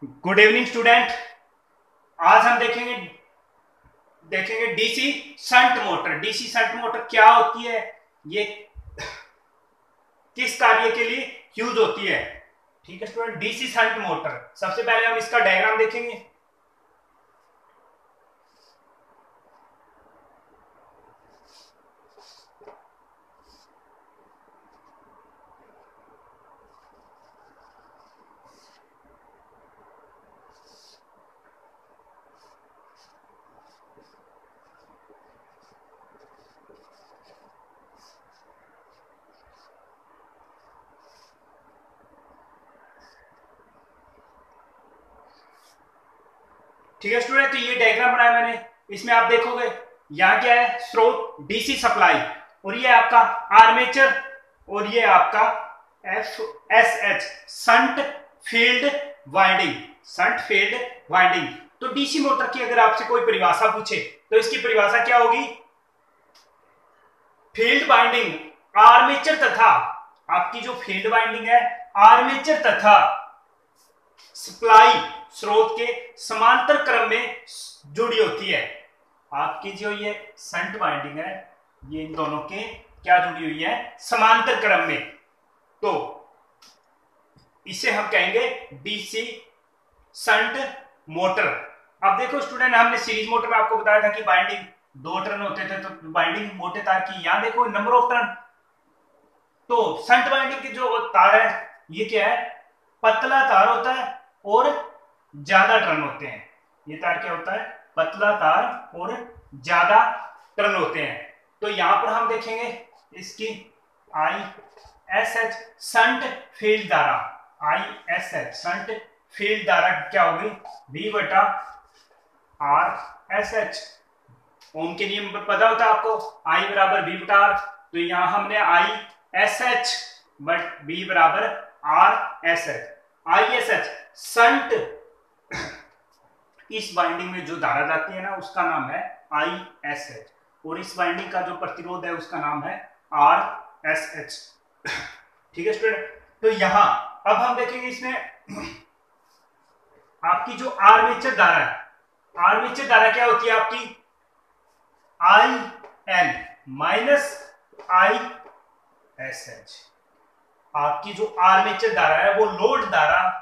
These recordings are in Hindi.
Good evening student. आज हम देखेंगे DC shunt motor. DC shunt motor क्या होती है, ये किस कार्य के लिए यूज होती है। ठीक है स्टूडेंट, डीसी शंट मोटर सबसे पहले हम इसका डायग्राम देखेंगे। ठीक है स्टूडेंट, तो ये डायग्राम बनाया मैंने। इसमें आप देखोगे यहां क्या है, स्रोत डीसी सप्लाई, और ये आपका आर्मेचर, और ये आपका F S H shunt field winding. Shunt field winding. तो डीसी मोटर की अगर आपसे कोई परिभाषा पूछे तो इसकी परिभाषा क्या होगी? फील्ड वाइंडिंग आर्मेचर तथा, आपकी जो फील्ड वाइंडिंग है आर्मेचर तथा सप्लाई स्रोत के समांतर क्रम में जुड़ी होती है। आपकी जो ये संट वाइंडिंग है ये इन दोनों के क्या जुड़ी हुई है? समांतर क्रम में। तो इसे हम कहेंगे डीसी संट मोटर। अब देखो स्टूडेंट, हमने सीरीज मोटर में आपको बताया था कि वाइंडिंग 2 टर्न होते थे, तो वाइंडिंग मोटे तार की, यहां देखो नंबर ऑफ टर्न। तो संट वाइंडिंग की जो तार है ये क्या है? पतला तार होता है और ज्यादा टर्न होते हैं। ये तार क्या होता है? पतला तार और ज्यादा टर्न होते हैं। तो यहां पर हम देखेंगे इसकी I S H shunt field धारा। I S H shunt field धारा क्या होगी? V बटा आर एस एच। ओम के नियम पता होता है आपको, I बराबर V बटा आर। तो यहां हमने आई एस एच बट V बराबर आर एस एच। आई एस एच संट, इस वाइंडिंग में जो धारा जाती है ना उसका नाम है आई एस एच, और इस वाइंडिंग का जो प्रतिरोध है उसका नाम है आर एस एच। ठीक है स्टूडेंट, तो यहां अब हम देखेंगे इसमें आपकी जो आर्मेचर धारा है, आर्मेचर धारा क्या होती है आपकी? I L minus I S H. आपकी जो आर्मेचर धारा है वो लोड धारा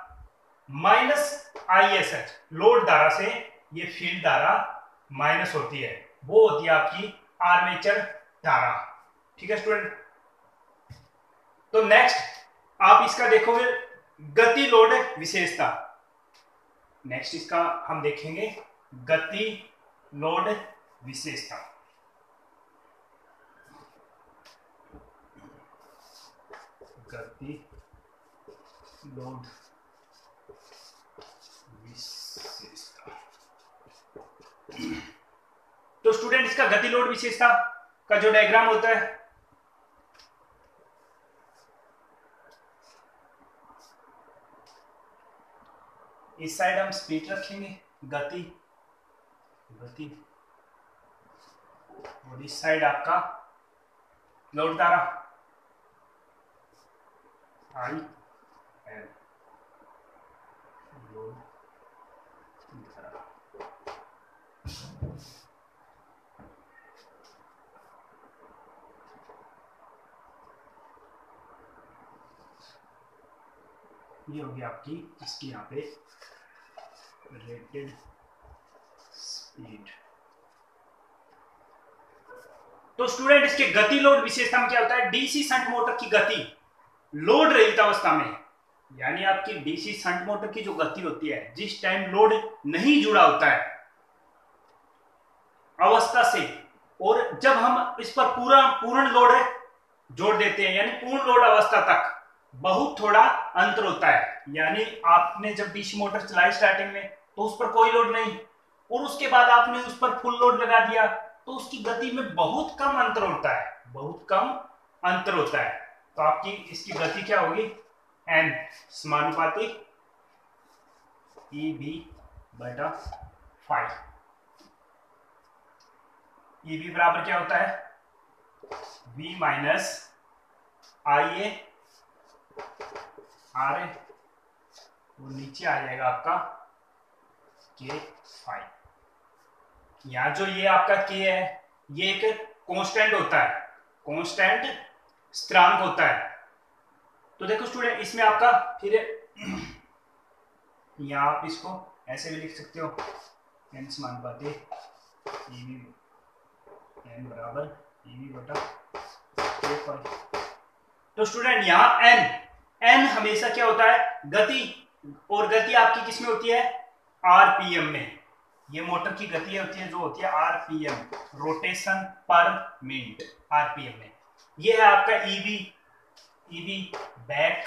माइनस आई एस एच, लोड धारा से ये फील्ड धारा माइनस होती है, वो होती है आपकी आर्मेचर धारा। ठीक है स्टूडेंट, तो नेक्स्ट आप इसका देखोगे गति लोड विशेषता। नेक्स्ट इसका हम देखेंगे गति लोड विशेषता। गति लोड विशेषता। तो स्टूडेंट, इसका गति लोड विशेषता का जो डायग्राम होता है, इस साइड हम स्पीड रखेंगे गति, और इस साइड आपका लोड धारा आई एल, लोड धारा। ये होगी आपकी इसकी यहाँ पे रेटेड स्पीड। तो स्टूडेंट, इसके गति लोड विशेषता में क्या होता है? डीसी शंट मोटर की गति लोड रहित अवस्था में, यानी आपकी डीसी शंट मोटर की जो गति होती है जिस टाइम लोड नहीं जुड़ा होता है अवस्था से, और जब हम इस पर पूर्ण लोड जोड़ देते हैं यानी पूर्ण लोड अवस्था तक बहुत थोड़ा अंतर होता है। यानी आपने जब डीसी मोटर चलाई स्टार्टिंग में तो उस पर कोई लोड नहीं, और उसके बाद आपने उस पर फुल लोड लगा दिया तो उसकी गति में बहुत कम अंतर होता है, बहुत कम अंतर होता है। तो आपकी इसकी गति क्या होगी? एन समानुपाती ई बी बटा 5। ई बी बराबर क्या होता है? V minus I A R A वो नीचे आ जाएगा आपका K5। यहाँ जो ये आपका K है ये एक कांस्टेंट होता है, कांस्टेंट स्थिरांक होता है। तो देखो स्टूडेंट इसमें आपका फिर यहाँ आप इसको ऐसे भी लिख सकते हो n समानुपाती EV n बराबर EV बटा K5। तो स्टूडेंट यहाँ n हमेशा क्या होता है गति, और गति आपकी किसमें होती है आरपीएम में। ये मोटर की गति होती है जो होती है आरपीएम, रोटेशन पर मिनट, आरपीएम में। ये है आपका ईवी बैक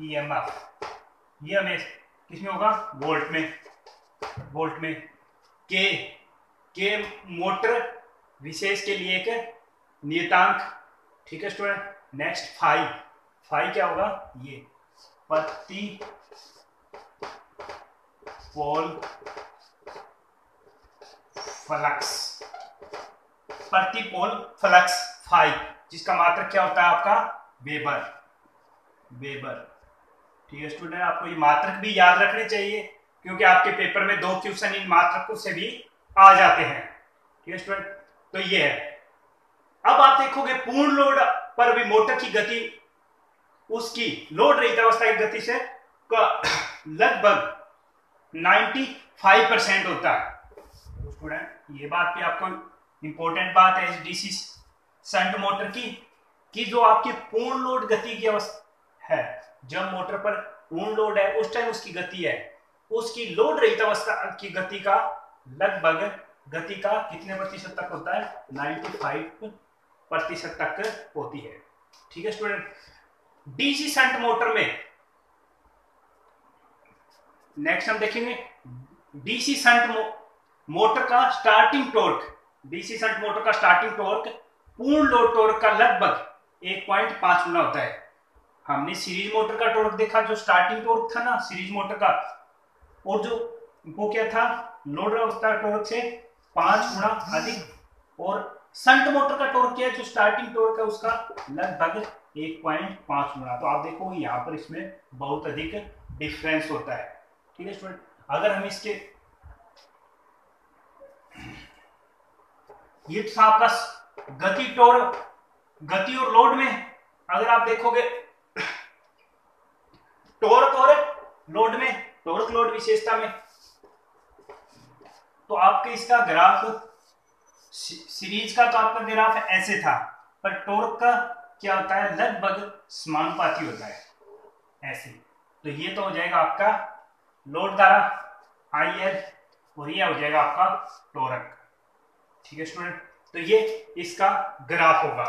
ईएमएफ, ये हमें किसमें होगा वोल्ट में। के मोटर विशेष के लिए एक नियतांक, ठीक है स्टूडेंट। नेक्स्ट फाई क्या होगा, ये प्रति पोल फ्लक्स फाई, जिसका मात्रक क्या होता है आपका वेबर। ठीक है स्टूडेंट, आपको ये मात्रक भी याद रखने चाहिए क्योंकि आपके पेपर में 2 क्वेश्चन इन मात्रकों से भी आ जाते हैं। ठीक है स्टूडेंट, तो ये है। अब आप देखोगे पूर्ण लोड पर भी मोटर की गति उसकी लोड रहित अवस्था की गति से लगभग 95% होता है। तो स्टूडेंट ये बात भी आपको इंपॉर्टेंट बात है डीसी शंट मोटर की जो आपकी पूर्ण लोड गति की अवस्था है, जब मोटर पर पूर्ण लोड है उस टाइम उसकी गति है, उसकी लोड रहित अवस्था की गति का लगभग गति का कितने प्रतिशत तक होता है 95% तक होती है। ठीक है स्टूडेंट, डीसी शंट मोटर में नेक्स्ट हम देखेंगे डीसी शंट मोटर का starting torque. DC shunt motor का स्टार्टिंग टॉर्क पूर्ण लोड टॉर्क का लगभग 1.5 गुना होता है। हमने सीरीज मोटर का टॉर्क देखा, जो स्टार्टिंग टॉर्क था ना सीरीज मोटर का, और जो वो क्या था लोड अवस्था टॉर्क से 5 गुना अधिक, और शंट मोटर का टॉर्क क्या है, जो स्टार्टिंग टॉर्क है उसका लगभग 1.5 गुना। तो आप देखो यहाँ पर इसमें बहुत अधिक डिफरेंस होता है। ठीक है स्टूडेंट, अगर हम इसके ये था आपका गति और लोड में, अगर आप देखोगे टॉर्क और लोड में, टॉर्क लोड विशेषता में, तो आपके इसका ग्राफ सीरीज का तो आपका ग्राफ ऐसे था, पर टॉर्क का क्या होता है लगभग समानुपाती होता है ऐसे। तो ये तो हो जाएगा आपका लोड द्वारा IL और ये हो जाएगा आपका टॉर्क। ठीक है स्टूडेंट, तो ये इसका ग्राफ होगा।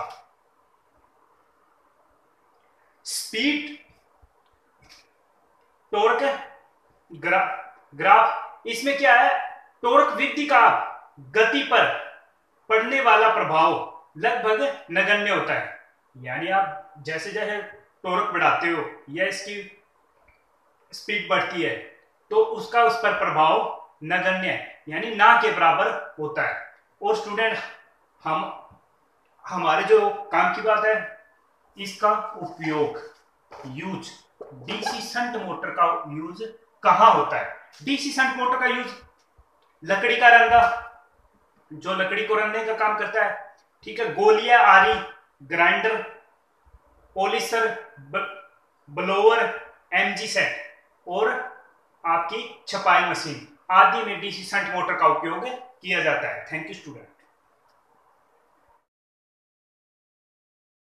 स्पीड टॉर्क ग्राफ, इसमें क्या है टॉर्क वृद्धि का गति पर पड़ने वाला प्रभाव लगभग नगण्य होता है। यानी आप जैसे जैसे टॉर्क बढ़ाते हो या इसकी स्पीड बढ़ती है तो उसका उस पर प्रभाव नगण्य यानी ना के बराबर होता है। और स्टूडेंट हमारे जो काम की बात है, इसका उपयोग यूज डीसी शंट मोटर का यूज कहां होता है। डीसी शंट मोटर का यूज लकड़ी का रंधा, जो लकड़ी को रंधने का काम करता है, ठीक है, गोलियां आरी, grinder, polisher, blower, MG set और आपकी छपाई मशीन आदि में डीसी शंट मोटर का उपयोग किया जाता है। Thank you student.